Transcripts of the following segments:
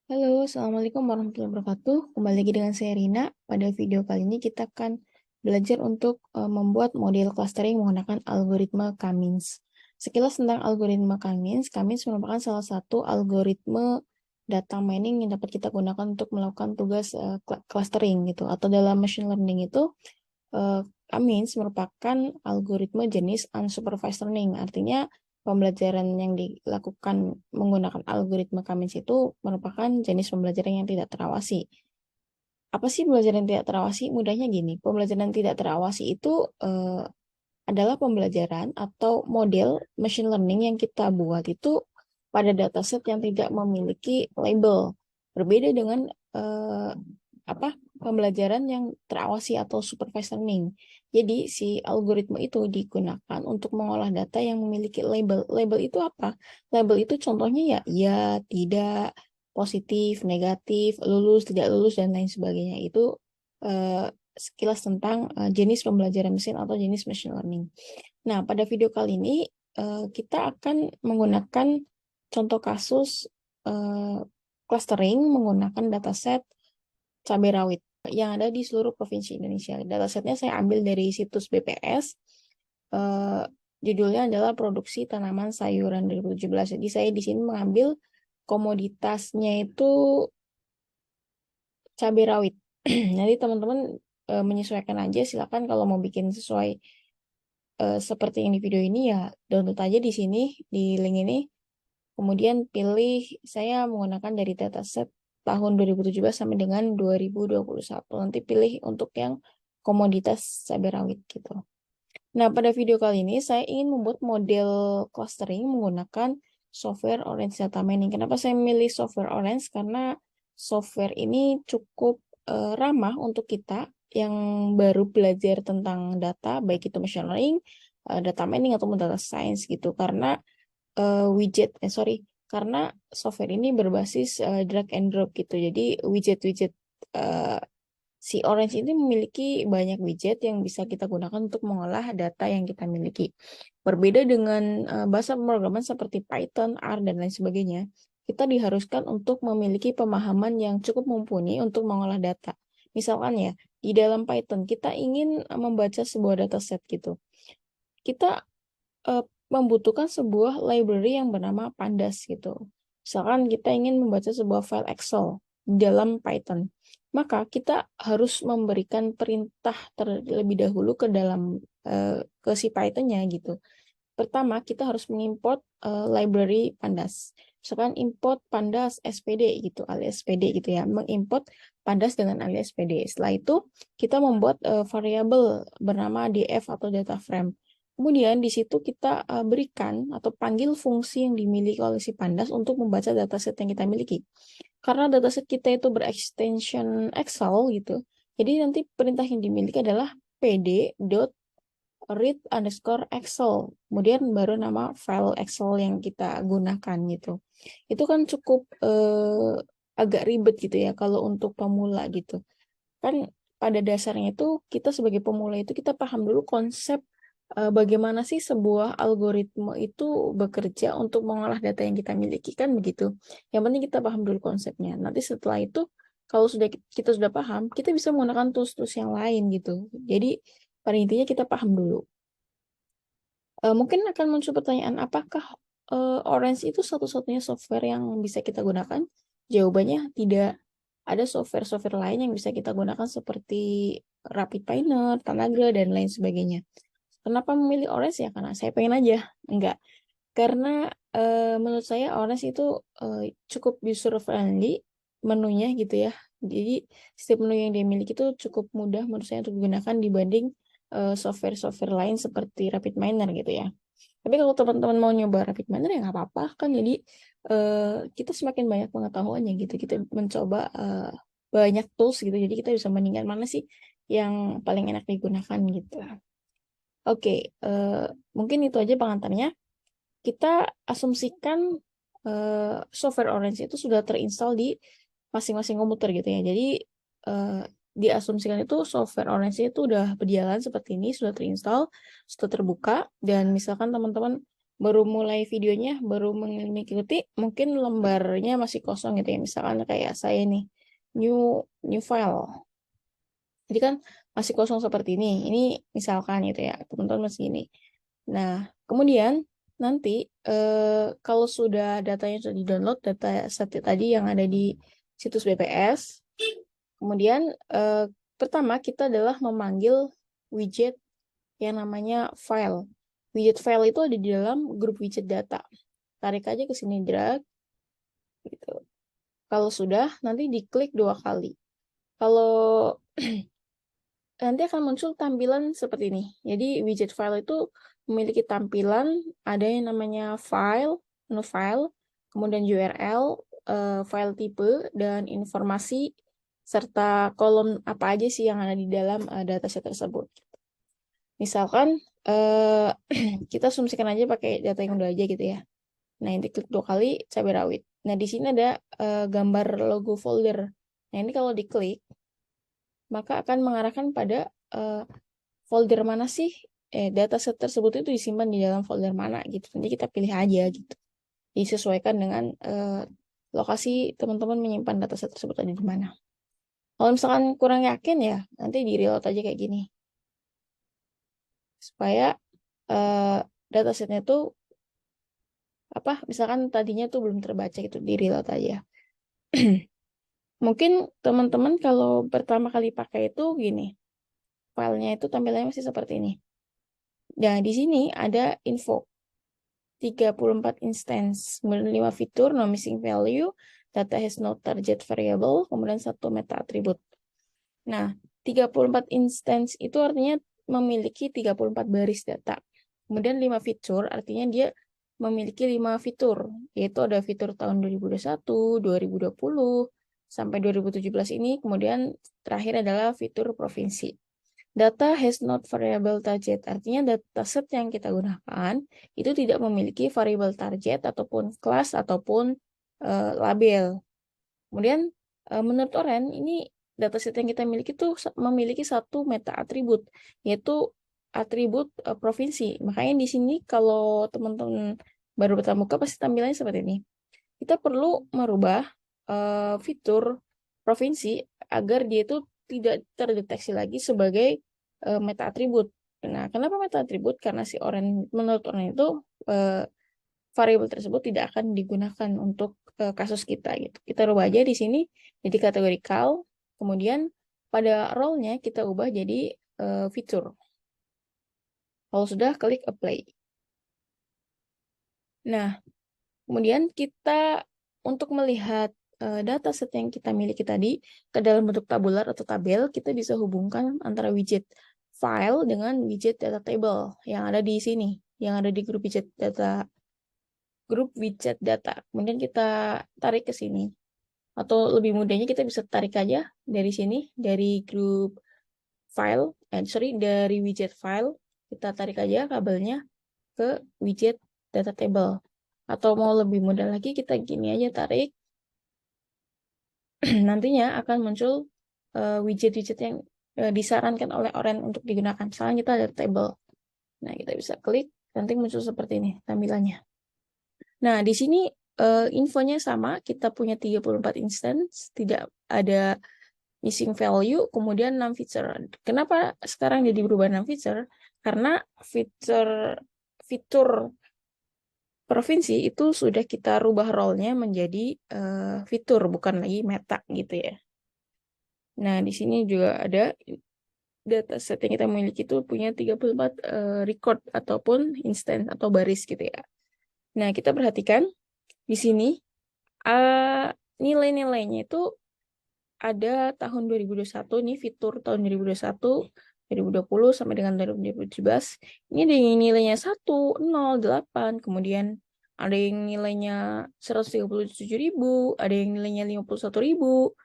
Halo, Assalamualaikum warahmatullahi wabarakatuh. Kembali lagi dengan saya Rina. Pada video kali ini kita akan belajar untuk membuat model clustering menggunakan algoritma Cummins. Sekilas tentang algoritma Cummins, Cummins merupakan salah satu algoritma data mining yang dapat kita gunakan untuk melakukan tugas clustering gitu. Atau dalam machine learning itu, Cummins merupakan algoritma jenis unsupervised learning. Artinya pembelajaran yang dilakukan menggunakan algoritma Cummins itu merupakan jenis pembelajaran yang tidak terawasi. Apa sih pembelajaran tidak terawasi? Mudahnya gini, pembelajaran tidak terawasi itu adalah pembelajaran atau model machine learning yang kita buat itu pada dataset yang tidak memiliki label. Berbeda dengan eh, apa pembelajaran yang terawasi atau supervised learning. Jadi si algoritma itu digunakan untuk mengolah data yang memiliki label. Label itu apa? Label itu contohnya ya, tidak, positif, negatif, lulus, tidak lulus dan lain sebagainya. Itu sekilas tentang jenis pembelajaran mesin atau jenis machine learning. Nah, pada video kali ini kita akan menggunakan contoh kasus eh, clustering menggunakan dataset cabai rawit yang ada di seluruh provinsi Indonesia. Datasetnya saya ambil dari situs BPS. Eh, Judulnya adalah Produksi Tanaman Sayuran 2017. Jadi saya di sini mengambil komoditasnya itu cabai rawit. Nanti teman-teman menyesuaikan aja. Silakan kalau mau bikin sesuai seperti yang di video ini ya download aja di sini di link ini. Kemudian pilih saya menggunakan dari dataset tahun 2017 sampai dengan 2021. Nanti pilih untuk yang komoditas cabai rawit gitu. Nah, pada video kali ini saya ingin membuat model clustering menggunakan software Orange Data Mining. Kenapa saya memilih software Orange? Karena software ini cukup ramah untuk kita yang baru belajar tentang data, baik itu machine learning, data mining, ataupun data science gitu. Karena karena software ini berbasis drag and drop gitu. Jadi widget-widget eh, si Orange ini memiliki banyak widget yang bisa kita gunakan untuk mengolah data yang kita miliki. Berbeda dengan bahasa pemrograman seperti Python, R, dan lain sebagainya, kita diharuskan untuk memiliki pemahaman yang cukup mumpuni untuk mengolah data. Misalkan ya, di dalam Python kita ingin membaca sebuah dataset gitu. Kita eh, membutuhkan sebuah library yang bernama Pandas gitu. Misalkan kita ingin membaca sebuah file Excel di dalam Python, maka kita harus memberikan perintah terlebih dahulu ke dalam ke si Python-nya gitu. Pertama, kita harus mengimport library Pandas. Misalkan import Pandas SPD gitu, alias SPD gitu ya, mengimport Pandas dengan alias SPD. Setelah itu, kita membuat variabel bernama df atau data frame. Kemudian di situ kita berikan atau panggil fungsi yang dimiliki oleh si Pandas untuk membaca dataset yang kita miliki. Karena dataset kita itu berextension Excel gitu, jadi nanti perintah yang dimiliki adalah pd.read_excel. Kemudian baru nama file Excel yang kita gunakan gitu. Itu kan cukup agak ribet gitu ya kalau untuk pemula gitu. Kan pada dasarnya itu kita sebagai pemula itu kita paham dulu konsep bagaimana sih sebuah algoritma itu bekerja untuk mengolah data yang kita miliki kan begitu. Yang penting kita paham dulu konsepnya. Nanti setelah itu kalau kita sudah paham, kita bisa menggunakan tools-tools yang lain gitu. Jadi pada intinya kita paham dulu. Mungkin akan muncul pertanyaan, apakah Orange itu satu-satunya software yang bisa kita gunakan? Jawabannya tidak. Ada software-software lain yang bisa kita gunakan seperti RapidMiner, Tanagra, dan lain sebagainya. Kenapa memilih Orange ya? Karena saya pengen aja. Enggak. Karena menurut saya Orange itu cukup user friendly menunya gitu ya. Jadi setiap menu yang dia miliki itu cukup mudah menurut saya untuk digunakan dibanding software-software lain seperti RapidMiner gitu ya. Tapi kalau teman-teman mau nyoba RapidMiner ya nggak apa-apa kan. Jadi kita semakin banyak pengetahuannya gitu. Kita mencoba banyak tools gitu. Jadi kita bisa bandingkan mana sih yang paling enak digunakan gitu. Oke, mungkin itu aja pengantarnya. Kita asumsikan software Orange itu sudah terinstall di masing-masing komputer gitu ya. Jadi eh, diasumsikan itu software Orange itu udah berjalan seperti ini, sudah terinstall, sudah terbuka, dan misalkan teman-teman baru mulai videonya, baru mengikuti, mungkin lembarnya masih kosong gitu ya. Misalkan kayak saya nih, new file. Jadi kan masih kosong seperti ini. Ini misalkan gitu ya, teman-teman masih ini. Nah, kemudian nanti kalau sudah datanya sudah di-download, data set tadi yang ada di situs BPS, kemudian pertama kita adalah memanggil widget yang namanya file. Widget file itu ada di dalam grup widget data. Tarik aja ke sini, drag, gitu. Kalau sudah, nanti diklik 2 kali. Kalau nanti akan muncul tampilan seperti ini. Jadi widget file itu memiliki tampilan, ada yang namanya file, menu file, kemudian URL, file tipe, dan informasi, serta kolom apa aja sih yang ada di dalam dataset tersebut. Misalkan kita asumsikan aja pakai data yang udah aja gitu ya. Nah, ini klik 2 kali cabai rawit. Nah, di sini ada gambar logo folder. Nah, ini kalau diklik, maka akan mengarahkan pada folder mana sih dataset tersebut itu disimpan di dalam folder mana gitu. Nanti kita pilih aja gitu. Disesuaikan dengan lokasi teman-teman menyimpan dataset tersebut ada di mana. Kalau misalkan kurang yakin ya, nanti di reload aja kayak gini. Supaya datasetnya tuh apa, misalkan tadinya tuh belum terbaca gitu, di reload aja. Mungkin teman-teman kalau pertama kali pakai itu gini, filenya itu tampilannya masih seperti ini. Nah, di sini ada info 34 instance, kemudian 5 fitur, no missing value, data has no target variable, kemudian 1 meta attribute. Nah, 34 instance itu artinya memiliki 34 baris data. Kemudian 5 fitur artinya dia memiliki 5 fitur, yaitu ada fitur tahun 2021, 2020, sampai 2017 ini, kemudian terakhir adalah fitur provinsi. Data has not variable target, artinya dataset yang kita gunakan itu tidak memiliki variable target ataupun kelas ataupun label. Kemudian menurut Oren ini dataset yang kita miliki itu memiliki 1 meta atribut, yaitu atribut provinsi. Makanya di sini kalau teman-teman baru bertemu muka pasti tampilannya seperti ini. Kita perlu merubah fitur provinsi agar dia itu tidak terdeteksi lagi sebagai meta atribut. Nah, kenapa meta atribut? Karena menurut Oren itu variabel tersebut tidak akan digunakan untuk kasus kita gitu. Kita ubah aja di sini jadi kategorikal, kemudian pada role-nya kita ubah jadi fitur. Kalau sudah, klik apply. Nah, kemudian kita untuk melihat dataset yang kita miliki tadi ke dalam bentuk tabular atau tabel, kita bisa hubungkan antara widget file dengan widget data table yang ada di sini, yang ada di grup widget data. Kemudian kita tarik ke sini. Atau lebih mudahnya kita bisa tarik aja dari sini, dari grup file, dari widget file, kita tarik aja kabelnya ke widget data table. Atau mau lebih mudah lagi, kita gini aja tarik, nantinya akan muncul widget-widget yang disarankan oleh Oren untuk digunakan. Misalnya kita ada table. Nah, kita bisa klik, nanti muncul seperti ini tampilannya. Nah, di sini infonya sama, kita punya 34 instance, tidak ada missing value, kemudian 6 feature. Kenapa sekarang jadi berubah 6 feature? Karena fitur provinsi itu sudah kita rubah role-nya menjadi fitur, bukan lagi meta gitu ya. Nah, di sini juga ada dataset yang kita miliki itu punya 34 record ataupun instance atau baris gitu ya. Nah, kita perhatikan di sini nilai-nilainya itu ada tahun 2021 nih, fitur tahun 2021, 2020 sampai dengan 2017. Ini ada yang nilainya 1, 0, 8, kemudian ada yang nilainya 137.000, ada yang nilainya 51.000,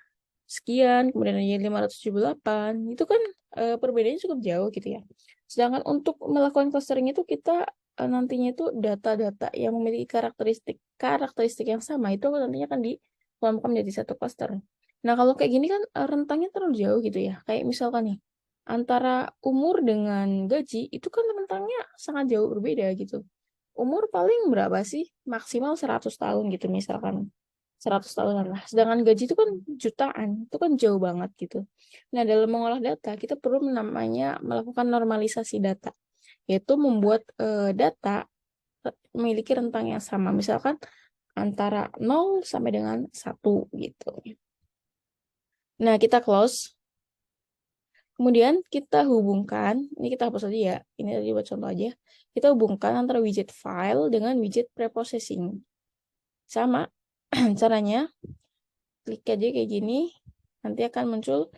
sekian, kemudian ada yang 578. Itu kan perbedaannya cukup jauh gitu ya. Sedangkan untuk melakukan clustering itu kita nantinya itu data-data yang memiliki karakteristik yang sama itu nantinya akan dikelompokkan menjadi satu cluster. Nah, kalau kayak gini kan rentangnya terlalu jauh gitu ya. Kayak misalkan nih, antara umur dengan gaji itu kan rentangnya sangat jauh berbeda gitu. umur paling berapa sih? Maksimal 100 tahun gitu misalkan. 100 tahunan lah. Sedangkan gaji itu kan jutaan, itu kan jauh banget gitu. Nah, dalam mengolah data, kita perlu namanya melakukan normalisasi data, yaitu membuat data memiliki rentang yang sama. Misalkan antara 0 sampai dengan 1 gitu. Nah, kita close. Kemudian kita hubungkan, ini kita hapus aja ya, ini tadi buat contoh aja. Kita hubungkan antara widget file dengan widget preprocessing. Sama caranya, klik aja kayak gini, nanti akan muncul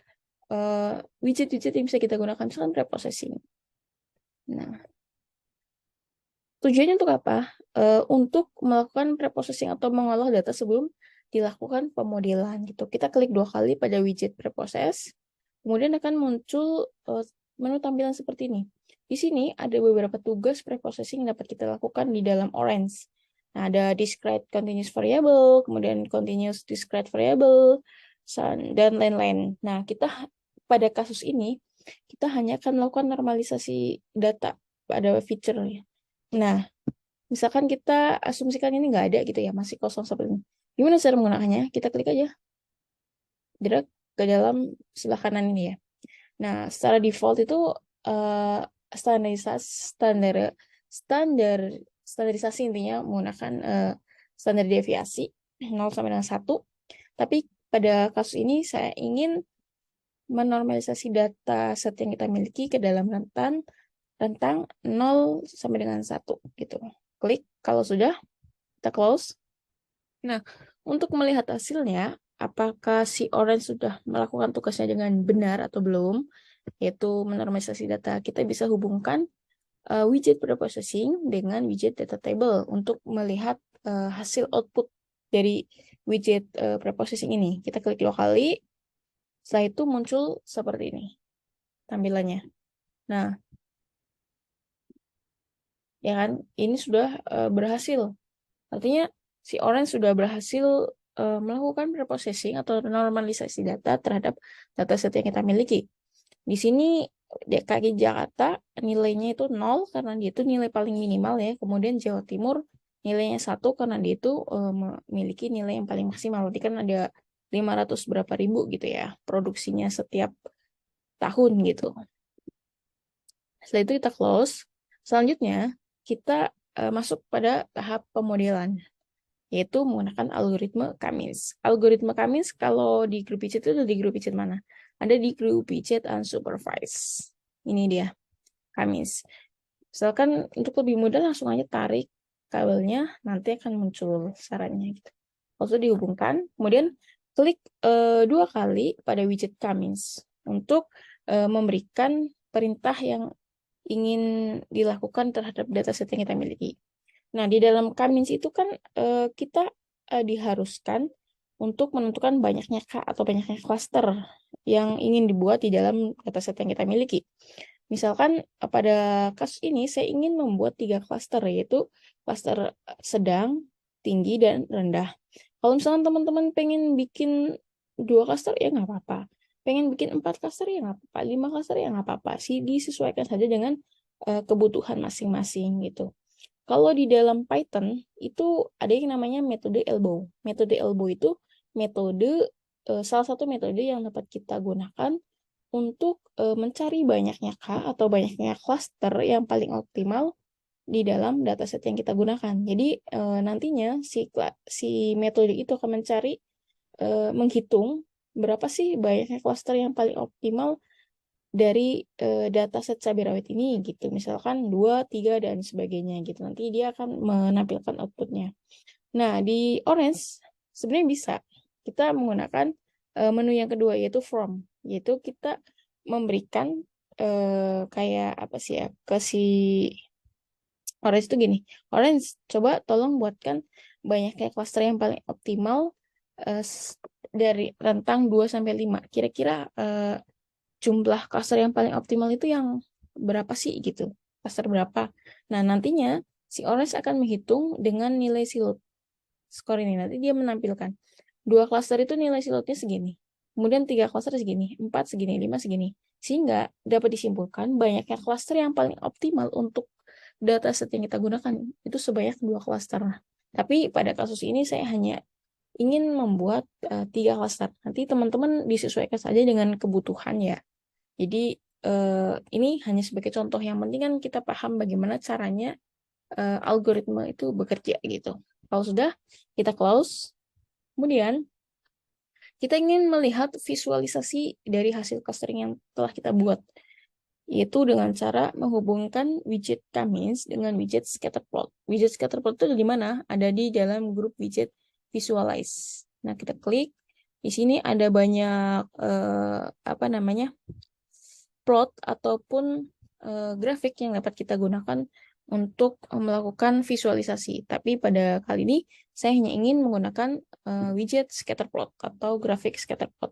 widget-widget yang bisa kita gunakan, misalkan preprocessing. Nah, tujuannya untuk apa? Untuk melakukan preprocessing atau mengolah data sebelum dilakukan pemodelan gitu. Kita klik 2 kali pada widget preprocess, kemudian akan muncul menu tampilan seperti ini. Di sini ada beberapa tugas preprocessing yang dapat kita lakukan di dalam Orange. Nah, ada discrete continuous variable, kemudian continuous discrete variable, dan lain-lain. Nah, kita pada kasus ini, kita hanya akan melakukan normalisasi data pada feature. Nah, misalkan kita asumsikan ini nggak ada gitu ya, masih kosong seperti ini. Gimana cara menggunakannya? Kita klik aja, drag ke dalam sebelah kanan ini ya. Nah, secara default itu uh, standarisasi intinya menggunakan standar deviasi 0 sampai dengan 1. Tapi pada kasus ini saya ingin menormalisasi data set yang kita miliki ke dalam rentang 0 sampai dengan 1 gitu. Klik kalau sudah, kita close. Nah, untuk melihat hasilnya, apakah si Orange sudah melakukan tugasnya dengan benar atau belum, yaitu menormalisasi data, kita bisa hubungkan widget preprocessing dengan widget data table untuk melihat hasil output dari widget preprocessing ini. Kita klik 2 kali, setelah itu muncul seperti ini tampilannya. Nah, ya kan, ini sudah berhasil. Artinya si Orange sudah berhasil melakukan preprocessing atau normalisasi data terhadap dataset yang kita miliki. Di sini DKI Jakarta nilainya itu 0 karena dia itu nilai paling minimal ya. Kemudian Jawa Timur nilainya 1 karena dia itu memiliki nilai yang paling maksimal. Berarti kan ada 500 berapa ribu gitu ya produksinya setiap tahun gitu. Setelah itu kita close. Selanjutnya kita masuk pada tahap pemodelan, yaitu menggunakan algoritma Cummins. Algoritma Cummins kalau di grup widget itu ada di grup widget mana? Ada di grup widget unsupervised. Ini dia, Cummins. Misalkan untuk lebih mudah langsung aja tarik kabelnya, nanti akan muncul sarannya gitu. Lalu dihubungkan, kemudian klik 2 kali pada widget Cummins untuk memberikan perintah yang ingin dilakukan terhadap dataset yang kita miliki. Nah, di dalam Cummins itu kan kita diharuskan untuk menentukan banyaknya K atau banyaknya cluster yang ingin dibuat di dalam dataset yang kita miliki. Misalkan pada kasus ini saya ingin membuat 3 cluster, yaitu cluster sedang, tinggi, dan rendah. Kalau misalkan teman-teman pengen bikin 2 cluster ya nggak apa-apa. Pengen bikin 4 cluster ya nggak apa-apa. 5 cluster ya nggak apa-apa. Disesuaikan saja dengan kebutuhan masing-masing gitu. Kalau di dalam Python itu ada yang namanya metode elbow. Metode elbow itu metode salah satu metode yang dapat kita gunakan untuk mencari banyaknya K atau banyaknya cluster yang paling optimal di dalam dataset yang kita gunakan. Jadi nantinya si metode itu akan mencari menghitung berapa sih banyaknya cluster yang paling optimal dari dataset cabai rawit ini gitu. Misalkan 2, 3, dan sebagainya gitu. Nanti dia akan menampilkan outputnya. Nah, di Orange sebenarnya bisa kita menggunakan menu yang kedua yaitu from, yaitu kita memberikan kayak apa sih ya ke si Orange itu gini. Orange, coba tolong buatkan banyaknya cluster yang paling optimal dari rentang 2 sampai 5. Kira-kira jumlah cluster yang paling optimal itu yang berapa sih gitu? Cluster berapa? Nah, nantinya si Orange akan menghitung dengan nilai silot skor ini. Nanti dia menampilkan 2 cluster itu nilai silotnya segini. Kemudian 3 cluster segini, 4 segini, 5 segini. Sehingga dapat disimpulkan banyaknya cluster yang paling optimal untuk dataset yang kita gunakan itu sebanyak 2 klaster. Tapi pada kasus ini saya hanya ingin membuat 3 klaster. Nanti teman-teman disesuaikan saja dengan kebutuhan ya. Jadi ini hanya sebagai contoh, yang penting kan kita paham bagaimana caranya algoritma itu bekerja gitu. Kalau sudah, kita close. Kemudian kita ingin melihat visualisasi dari hasil clustering yang telah kita buat, yaitu dengan cara menghubungkan widget K-means dengan widget scatterplot. Widget scatterplot itu di mana? Ada di dalam grup widget visualize. Nah, kita klik. Di sini ada banyak plot ataupun grafik yang dapat kita gunakan untuk melakukan visualisasi. Tapi pada kali ini saya hanya ingin menggunakan widget scatterplot atau grafik scatterplot.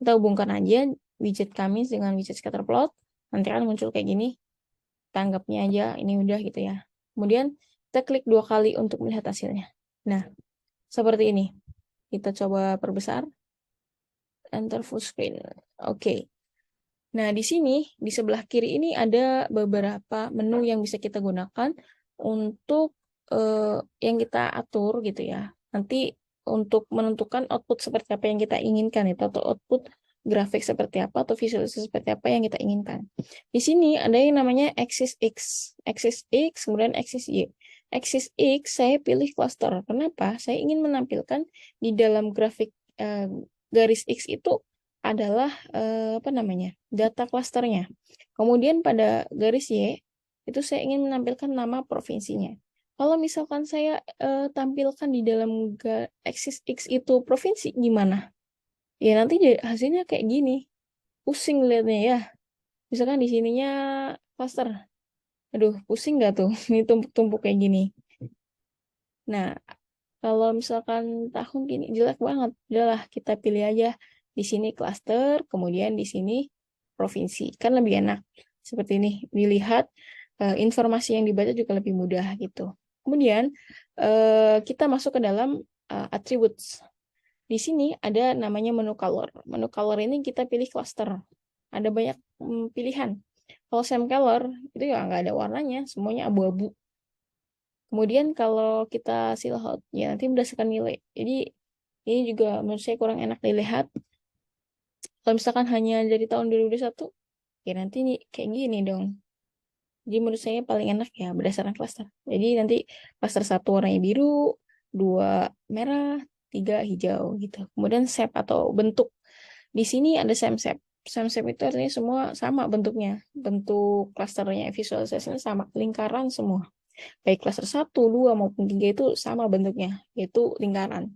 Kita hubungkan aja widget kami dengan widget scatterplot. Nanti akan muncul kayak gini. Tanggapnya aja, ini udah gitu ya. Kemudian kita klik 2 kali untuk melihat hasilnya. Nah, seperti ini. Kita coba perbesar. Enter full screen. Oke. Nah, di sini, di sebelah kiri ini ada beberapa menu yang bisa kita gunakan untuk yang kita atur gitu ya. Nanti untuk menentukan output seperti apa yang kita inginkan itu, atau output grafik seperti apa, atau visualisasi seperti apa yang kita inginkan. Di sini ada yang namanya axis X, kemudian axis Y. Axis X saya pilih cluster. Kenapa? Saya ingin menampilkan di dalam grafik garis X itu adalah data klasternya. Kemudian pada garis Y itu saya ingin menampilkan nama provinsinya. Kalau misalkan saya tampilkan di dalam axis X itu provinsi, gimana? Ya nanti hasilnya kayak gini. Pusing lihatnya ya. Misalkan di sininya klaster. Aduh, pusing nggak tuh? Ini tumpuk-tumpuk kayak gini. Nah, kalau misalkan tahun gini jelek banget. Udahlah, kita pilih aja di sini klaster, kemudian di sini provinsi. Kan lebih enak. Seperti ini. Dilihat informasi yang dibaca juga lebih mudah gitu. Kemudian kita masuk ke dalam attributes. Di sini ada namanya menu color. Menu color ini kita pilih cluster. Ada banyak pilihan. Kalau same color itu ya nggak ada warnanya, semuanya abu-abu. Kemudian kalau kita silhouette, ya nanti berdasarkan nilai. Jadi ini juga menurut saya kurang enak dilihat. Kalau misalkan hanya dari tahun 2021, ya nanti kayak gini dong. Jadi menurut saya paling enak ya berdasarkan klaster. Jadi nanti klaster 1 warnanya biru, 2 merah, 3 hijau gitu. Kemudian shape atau bentuk. Di sini ada same shape. Same shape itu artinya semua sama bentuknya. Bentuk klasternya, visualisasinya sama, lingkaran semua. Baik klaster 1, 2 maupun 3 itu sama bentuknya, yaitu lingkaran.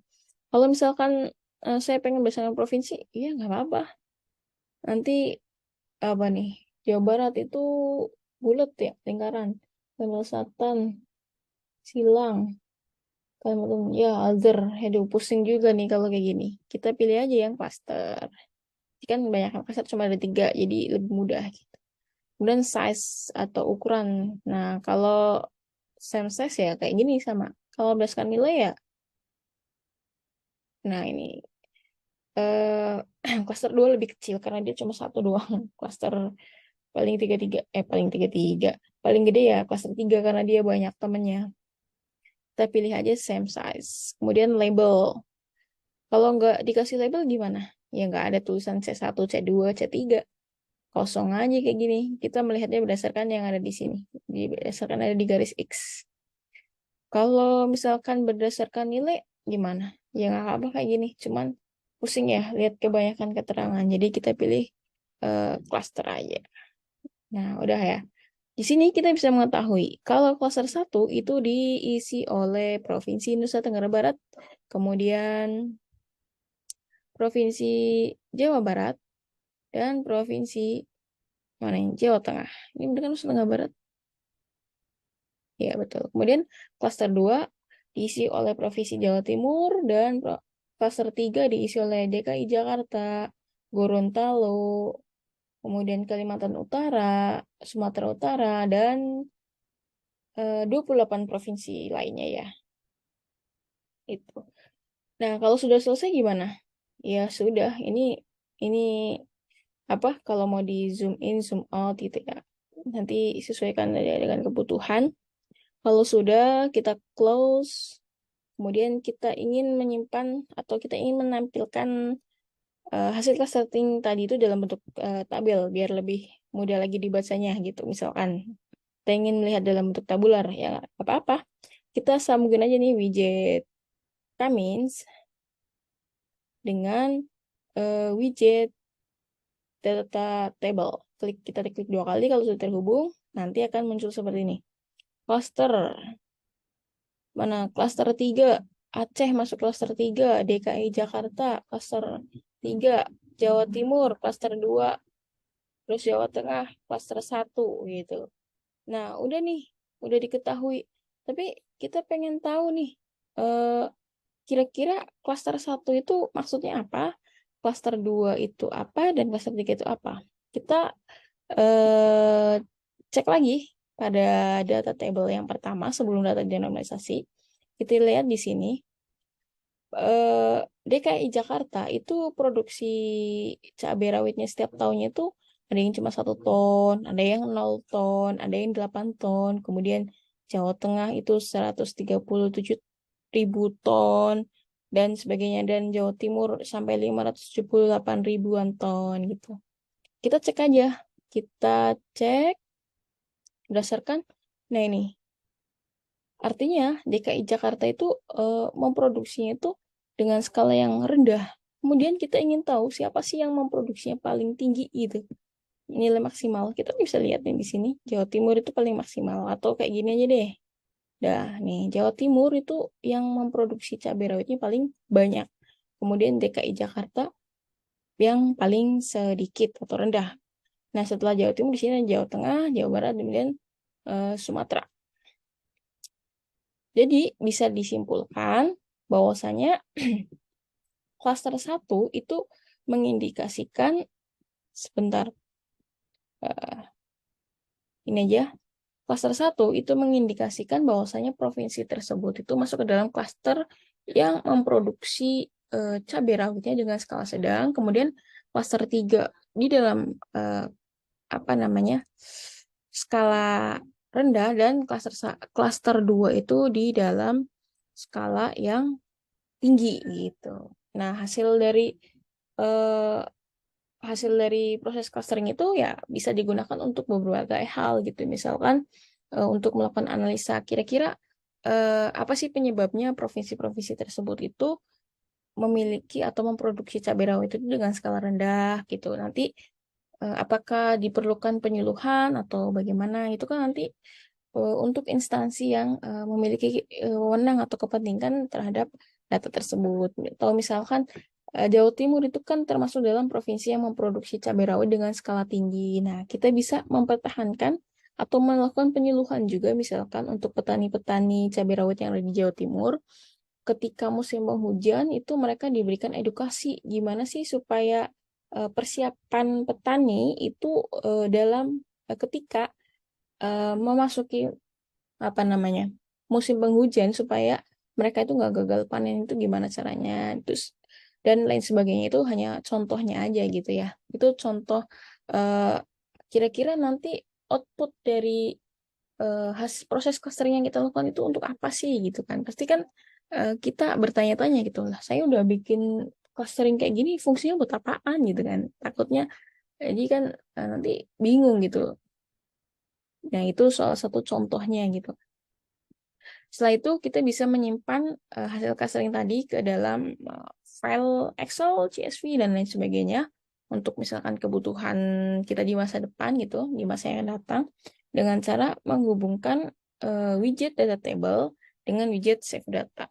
Kalau misalkan saya pengen berdasarkan provinsi, ya nggak apa-apa. Nanti apa nih? Jawa Barat itu bulat ya, lingkaran. Kalimantan Selatan, silang. Kalimantan, ya other. Aduh, pusing juga nih kalau kayak gini. Kita pilih aja yang cluster. Kan banyak yang cluster cuma ada 3, jadi lebih mudah gitu. Kemudian size atau ukuran. Nah, kalau same size ya kayak gini sama. Kalau berdasarkan nilai ya, nah ini cluster 2 lebih kecil karena dia cuma 1 doang. Cluster paling tiga tiga paling gede ya cluster 3 karena dia banyak temennya. Kita pilih aja same size. Kemudian label. Kalau nggak dikasih label gimana? Ya nggak ada tulisan C1, C2, C3. Kosong aja kayak gini. Kita melihatnya berdasarkan yang ada di sini. Berdasarkan ada di garis X. Kalau misalkan berdasarkan nilai, gimana? Ya nggak apa kayak gini. Cuman pusing ya lihat kebanyakan keterangan. Jadi kita pilih cluster aja. Nah, udah ya. Di sini kita bisa mengetahui kalau klaster 1 itu diisi oleh Provinsi Nusa Tenggara Barat, kemudian Provinsi Jawa Barat, dan Provinsi mana ini? Jawa Tengah. Ini benar kan Nusa Tenggara Barat? Ya, betul. Kemudian klaster 2 diisi oleh Provinsi Jawa Timur, dan klaster 3 diisi oleh DKI Jakarta, Gorontalo, kemudian Kalimantan Utara, Sumatera Utara, dan 28 provinsi lainnya ya. Itu. Nah, kalau sudah selesai gimana? Ya sudah, ini apa? Kalau mau di zoom in, zoom out gitu ya. Nanti sesuaikan dengan kebutuhan. Kalau sudah, kita close. Kemudian kita ingin menyimpan atau kita ingin menampilkan hasil clustering tadi itu dalam bentuk tabel biar lebih mudah lagi dibacanya gitu. Misalkan kita ingin melihat dalam bentuk tabular, ya nggak apa-apa. Kita sambungin aja nih widget Kamins dengan widget data table. Kita klik 2 kali, kalau sudah terhubung, nanti akan muncul seperti ini. Cluster. Mana? Cluster 3. Aceh masuk cluster 3. DKI Jakarta cluster 3. Jawa Timur cluster 2. Terus Jawa Tengah cluster 1 gitu. Nah, udah nih. Udah diketahui. Tapi kita pengen tahu nih. Kira-kira cluster 1 itu maksudnya apa? Cluster 2 itu apa? Dan cluster 3 itu apa? Kita cek lagi pada data table yang pertama sebelum data dinormalisasi. Kita lihat di sini DKI Jakarta itu produksi cabai rawitnya setiap tahunnya itu ada yang cuma 1 ton, ada yang 0 ton, ada yang 8 ton, kemudian Jawa Tengah itu 137.000 ton dan sebagainya, dan Jawa Timur sampai 578 ribuan ton gitu. Kita cek aja, kita cek berdasarkan, nah ini artinya DKI Jakarta itu memproduksinya itu dengan skala yang rendah. Kemudian kita ingin tahu siapa sih yang memproduksinya paling tinggi gitu. Nilai maksimal. Kita bisa lihat nih di sini. Jawa Timur itu paling maksimal. Atau kayak gini aja deh. Dah, nih Jawa Timur itu yang memproduksi cabai rawitnya paling banyak. Kemudian DKI Jakarta yang paling sedikit atau rendah. Nah, setelah Jawa Timur di sini ada Jawa Tengah, Jawa Barat, kemudian Sumatera. Jadi bisa disimpulkan bahwasanya klaster 1 itu mengindikasikan, sebentar, ini aja, klaster 1 itu mengindikasikan bahwasanya provinsi tersebut itu masuk ke dalam klaster yang memproduksi cabai rawitnya dengan skala sedang. Kemudian klaster 3 di dalam skala rendah, dan klaster 2 itu di dalam skala yang tinggi gitu. Nah, eh, hasil dari proses clustering itu ya bisa digunakan untuk beberapa hal gitu. Misalkan untuk melakukan analisa kira-kira apa sih penyebabnya provinsi-provinsi tersebut itu memiliki atau memproduksi cabai rawit itu dengan skala rendah gitu. Nanti apakah diperlukan penyuluhan atau bagaimana, itu kan nanti untuk instansi yang memiliki wewenang atau kepentingan terhadap data tersebut. Atau misalkan Jawa Timur itu kan termasuk dalam provinsi yang memproduksi cabai rawit dengan skala tinggi. Nah, kita bisa mempertahankan atau melakukan penyuluhan juga, misalkan untuk petani-petani cabai rawit yang ada di Jawa Timur. Ketika musim penghujan itu mereka diberikan edukasi gimana sih supaya persiapan petani itu dalam ketika memasuki musim penghujan, supaya mereka itu nggak gagal panen itu gimana caranya, terus dan lain sebagainya. Itu hanya contohnya aja gitu ya. Itu contoh eh, kira-kira nanti output dari proses clustering yang kita lakukan itu untuk apa sih gitu kan. Pasti kan kita bertanya-tanya gitu lah. Saya udah bikin clustering kayak gini, fungsinya buat apaan gitu kan. Takutnya jadi kan nanti bingung gitu. Nah, itu salah satu contohnya gitu. Setelah itu kita bisa menyimpan hasil clustering tadi ke dalam file Excel, CSV, dan lain sebagainya untuk misalkan kebutuhan kita di masa depan gitu, di masa yang akan datang, dengan cara menghubungkan widget data table dengan widget save data.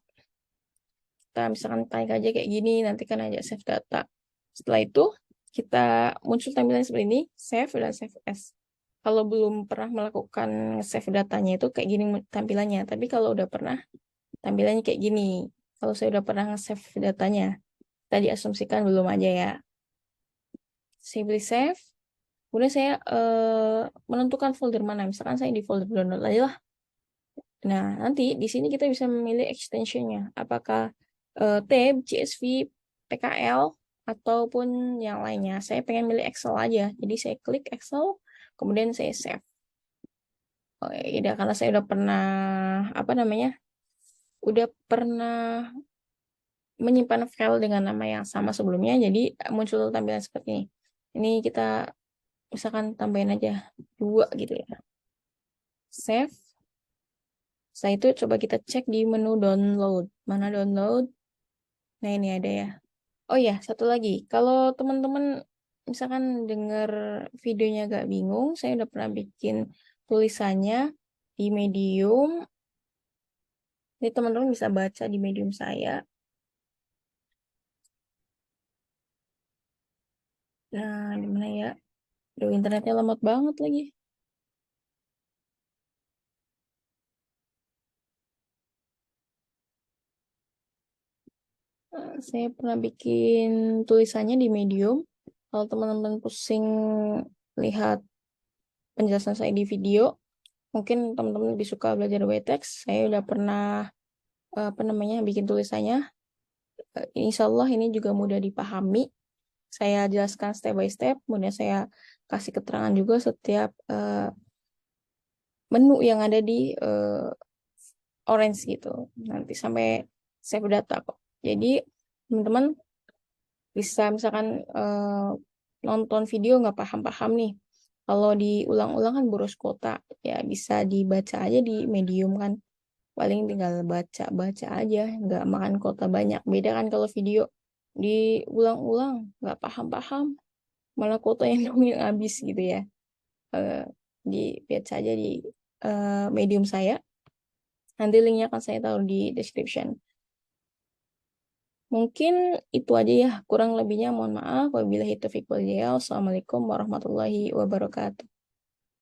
Kita misalkan klik aja kayak gini, nanti kan aja save data. Setelah itu kita muncul tampilan seperti ini, save dan save as. Kalau belum pernah melakukan save datanya itu kayak gini tampilannya. Tapi kalau udah pernah, tampilannya kayak gini. Kalau saya udah pernah nge-save datanya, tadi asumsikan belum aja ya. Simply save. Kemudian saya menentukan folder mana. Misalkan saya di folder download aja lah. Nah, nanti di sini kita bisa memilih extensionnya. Apakah tab, CSV, PKL, ataupun yang lainnya. Saya pengen milih Excel aja. Jadi saya klik Excel, kemudian saya save. Oh iya, karena saya udah pernah apa namanya, udah pernah menyimpan file dengan nama yang sama sebelumnya, jadi muncul tampilan seperti ini. Ini kita misalkan tambahin aja 2 gitu ya. Save. Setelah itu coba kita cek di menu download. Mana download? Nah ini ada ya. Oh ya, satu lagi. Kalau teman-teman misalkan denger videonya agak bingung, saya udah pernah bikin tulisannya di Medium. Ini teman-teman bisa baca di Medium saya. Nah, di mana ya? Aduh, internetnya lemot banget lagi. Saya pernah bikin tulisannya di Medium. Kalau teman-teman pusing lihat penjelasan saya di video, mungkin teman-teman lebih suka belajar WTEX. Saya udah pernah apa namanya bikin tulisannya. Insya Allah ini juga mudah dipahami. Saya jelaskan step by step, kemudian saya kasih keterangan juga setiap menu yang ada di orange gitu. Nanti sampai save data kok. Jadi teman-teman bisa misalkan nonton video nggak paham-paham nih. Kalau diulang-ulang kan boros kuota, ya bisa dibaca aja di Medium kan. Paling tinggal baca-baca aja, nggak makan kuota banyak. Beda kan kalau video diulang-ulang, nggak paham-paham, malah kuota yang yang habis gitu ya. Eh, di Baca aja di Medium saya. Nanti linknya akan saya taruh di description. Mungkin itu aja ya. Kurang lebihnya mohon maaf. Wabillahi taufiq wal hidayah. Wassalamualaikum warahmatullahi wabarakatuh.